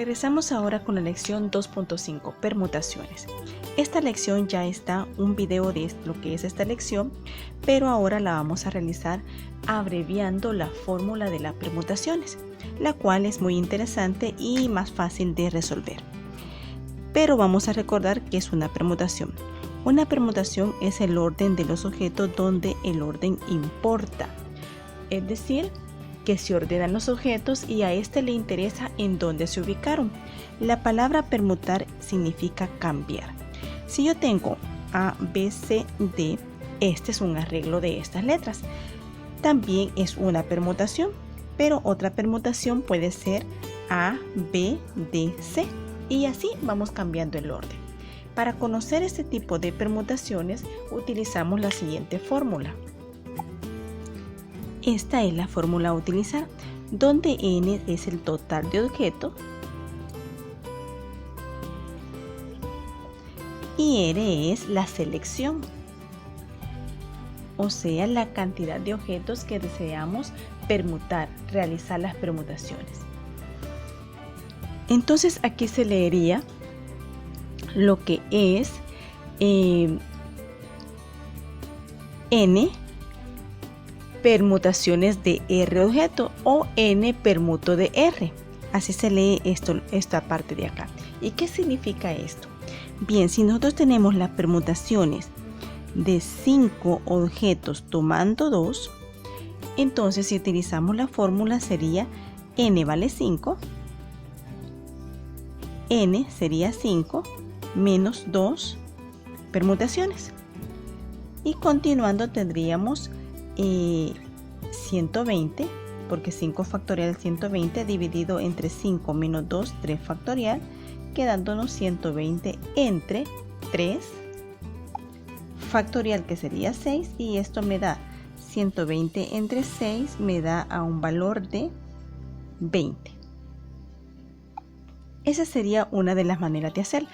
Regresamos ahora con la lección 2.5, permutaciones. Esta lección ya está un video de lo que es esta lección, pero ahora la vamos a realizar abreviando la fórmula de las permutaciones, la cual es muy interesante y más fácil de resolver. Pero vamos a recordar que es una permutación. Una permutación es el orden de los objetos donde el orden importa. Es decir, que se ordenan los objetos y a este le interesa en dónde se ubicaron. La palabra permutar significa cambiar. Si yo tengo A, B, C, D, este es un arreglo de estas letras. También es una permutación, pero otra permutación puede ser A, B, D, C. Y así vamos cambiando el orden. Para conocer este tipo de permutaciones utilizamos la siguiente fórmula. Esta es la fórmula a utilizar, donde n es el total de objetos y r es la selección, o sea, la cantidad de objetos que deseamos permutar, realizar las permutaciones. Entonces aquí se leería lo que es n permutaciones de R objeto o n permuto de R. Así se lee esta parte de acá. ¿Y qué significa esto? Bien, si nosotros tenemos las permutaciones de 5 objetos tomando 2, entonces si utilizamos la fórmula sería n vale 5, n sería 5 menos 2 permutaciones. Y continuando tendríamos 120, porque 5 factorial 120 dividido entre 5 menos 2, 3 factorial, quedándonos 120 entre 3 factorial, que sería 6, y esto me da 120 entre 6, me da a un valor de 20. Esa sería una de las maneras de hacer,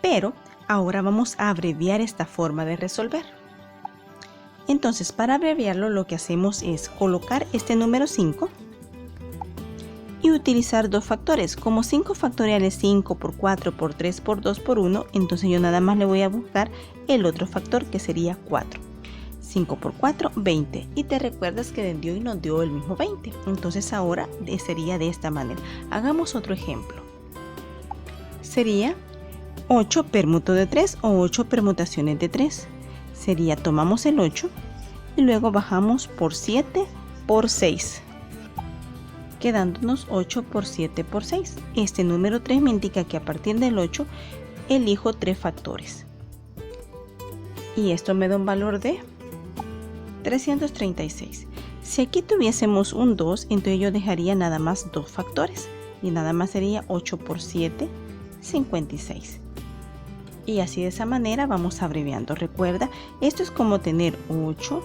pero ahora vamos a abreviar esta forma de resolver. Entonces, para abreviarlo, lo que hacemos es colocar este número 5 y utilizar dos factores. Como 5 factorial es 5 por 4 por 3 por 2 por 1, entonces yo nada más le voy a buscar el otro factor, que sería 4. 5 por 4, 20. Y te recuerdas que dio y nos dio el mismo 20. Entonces ahora sería de esta manera. Hagamos otro ejemplo. Sería 8 permuto de 3 o 8 permutaciones de 3. Sería, tomamos el 8 y luego bajamos por 7 por 6, quedándonos 8 por 7 por 6. Este número 3 me indica que a partir del 8 elijo 3 factores. Y esto me da un valor de 336. Si aquí tuviésemos un 2, entonces yo dejaría nada más 2 factores. Y nada más sería 8 por 7, 56. Y así de esa manera vamos abreviando. Recuerda, esto es como tener 8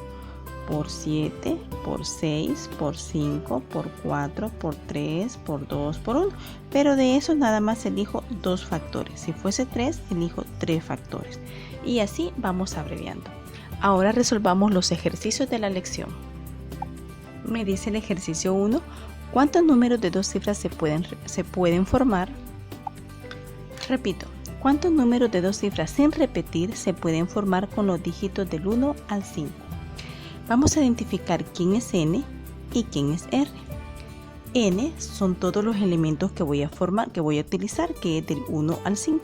por 7 por 6 por 5 por 4 por 3 por 2 por 1. Pero de eso nada más elijo 2 factores. Si fuese 3, elijo 3 factores. Y así vamos abreviando. Ahora resolvamos los ejercicios de la lección. Me dice el ejercicio 1, ¿cuántos números de 2 cifras se pueden formar? Repito. ¿Cuántos números de 2 cifras sin repetir se pueden formar con los dígitos del 1 al 5? Vamos a identificar quién es n y quién es r. N son todos los elementos que voy a formar, que voy a utilizar, que es del 1 al 5.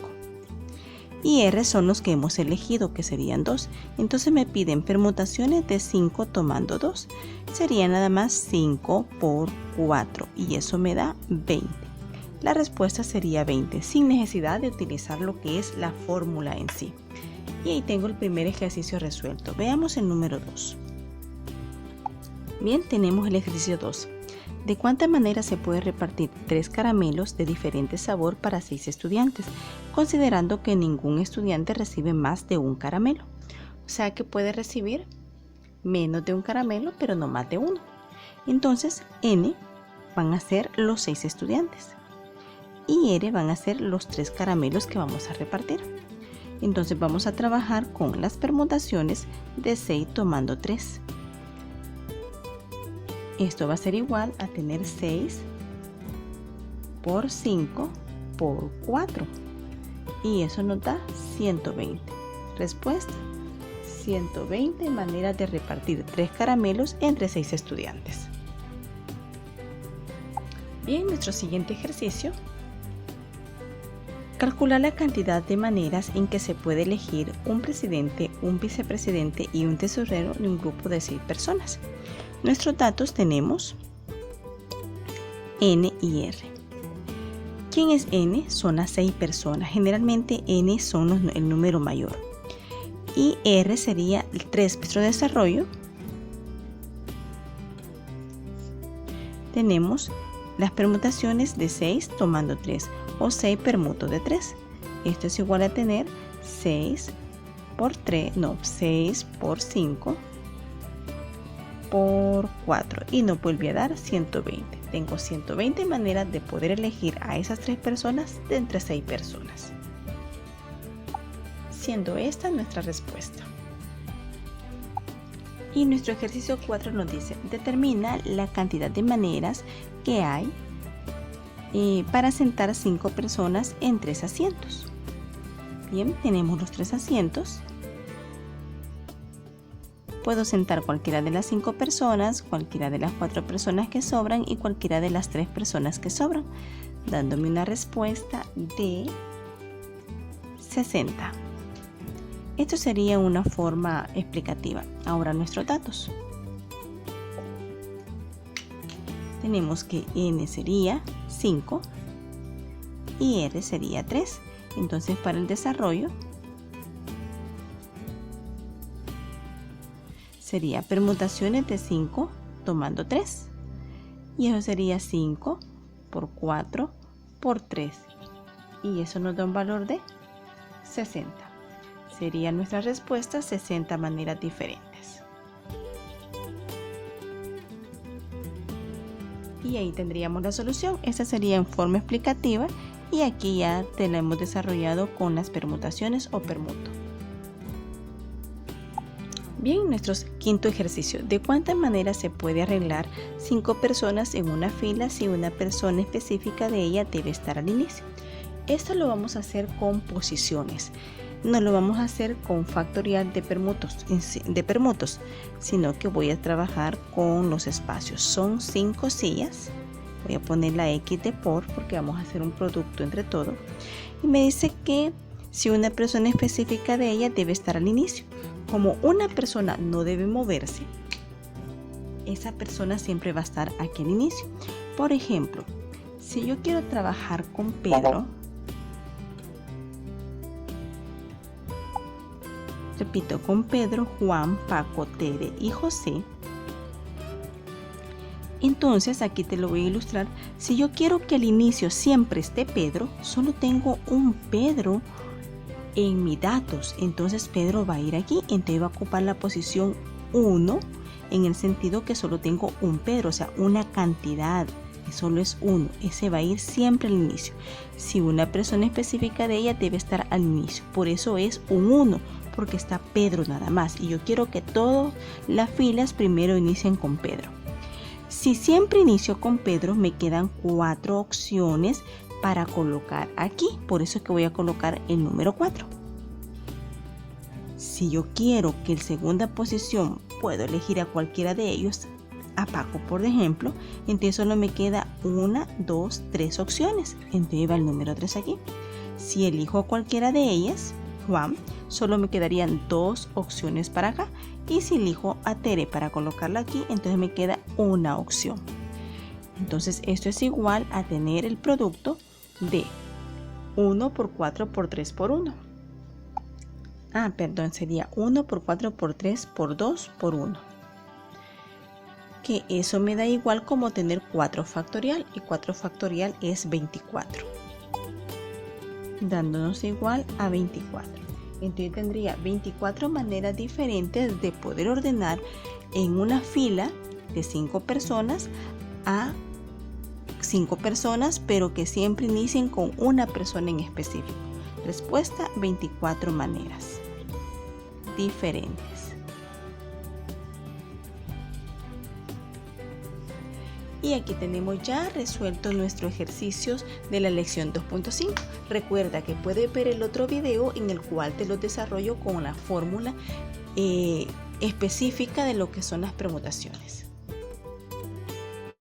Y r son los que hemos elegido, que serían 2. Entonces me piden permutaciones de 5 tomando 2. Sería nada más 5 por 4 y eso me da 20. La respuesta sería 20, sin necesidad de utilizar lo que es la fórmula en sí. Y ahí tengo el primer ejercicio resuelto. Veamos el número 2. Bien, tenemos el ejercicio 2. ¿De cuánta manera se puede repartir 3 caramelos de diferente sabor para 6 estudiantes, considerando que ningún estudiante recibe más de un caramelo? O sea que puede recibir menos de un caramelo, pero no más de uno. Entonces, n van a ser los 6 estudiantes. Y R van a ser los 3 caramelos que vamos a repartir. Entonces vamos a trabajar con las permutaciones de 6 tomando 3. Esto va a ser igual a tener 6 por 5 por 4. Y eso nos da 120. Respuesta: 120 maneras de repartir 3 caramelos entre 6 estudiantes. Bien, nuestro siguiente ejercicio. Calcular la cantidad de maneras en que se puede elegir un presidente, un vicepresidente y un tesorero de un grupo de 6 personas. Nuestros datos tenemos N y R. ¿Quién es N? Son las 6 personas. Generalmente N son el número mayor. Y R sería el 3. Nuestro desarrollo. Tenemos las permutaciones de 6 tomando 3 o 6 permutos de 3. Esto es igual a tener 6 por 5 por 4 y nos vuelve a dar 120. Tengo 120 maneras de poder elegir a esas 3 personas de entre 6 personas. Siendo esta nuestra respuesta. Y nuestro ejercicio 4 nos dice, determina la cantidad de maneras que hay para sentar 5 personas en 3 asientos. Bien, tenemos los 3 asientos. Puedo sentar cualquiera de las 5 personas, cualquiera de las 4 personas que sobran y cualquiera de las 3 personas que sobran, dándome una respuesta de 60. Esto sería una forma explicativa. Ahora nuestros datos. Tenemos que N sería 5 y R sería 3. Entonces para el desarrollo sería permutaciones de 5 tomando 3. Y eso sería 5 por 4 por 3. Y eso nos da un valor de 60. Sería nuestra respuesta 60 maneras diferentes. Y ahí tendríamos la solución. Esta sería en forma explicativa y aquí ya te la hemos desarrollado con las permutaciones o permuto. Bien, nuestro quinto ejercicio. ¿De cuántas maneras se puede arreglar 5 personas en una fila si una persona específica de ella debe estar al inicio? Esto lo vamos a hacer con posiciones. No lo vamos a hacer con factorial de permutos, sino que voy a trabajar con los espacios. Son 5 sillas. Voy a poner la X de porque vamos a hacer un producto entre todo. Y me dice que si una persona específica de ella debe estar al inicio. Como una persona no debe moverse, esa persona siempre va a estar aquí al inicio. Por ejemplo, si yo quiero trabajar con Pedro, repito, con Pedro, Juan, Paco, Tere y José, entonces aquí te lo voy a ilustrar. Si yo quiero que al inicio siempre esté Pedro, solo tengo un Pedro en mis datos, entonces Pedro va a ir aquí, entonces va a ocupar la posición 1 en el sentido que solo tengo un Pedro, o sea, una cantidad, que solo es 1, ese va a ir siempre al inicio. Si una persona específica de ella debe estar al inicio, por eso es un 1, porque está Pedro nada más, y yo quiero que todas las filas primero inicien con Pedro. Si siempre inicio con Pedro, me quedan 4 opciones para colocar aquí, por eso es que voy a colocar el número 4. Si yo quiero que en segunda posición puedo elegir a cualquiera de ellos, a Paco por ejemplo, entonces solo me queda 1, 2, 3 opciones, entonces va el número 3 aquí. Si elijo a cualquiera de ellas, Juan, solo me quedarían 2 opciones para acá, y si elijo a Tere para colocarla aquí, entonces me queda una opción. Entonces esto es igual a tener el producto de 1 por 4 por 3 por 1. Sería 1 por 4 por 3 por 2 por 1. Que eso me da igual como tener 4 factorial, y 4 factorial es 24. Dándonos igual a 24. Entonces tendría 24 maneras diferentes de poder ordenar en una fila de 5 personas a 5 personas, pero que siempre inicien con una persona en específico. Respuesta: 24 maneras diferentes. Y aquí tenemos ya resuelto nuestros ejercicios de la lección 2.5. Recuerda que puedes ver el otro video en el cual te los desarrollo con la fórmula específica de lo que son las permutaciones.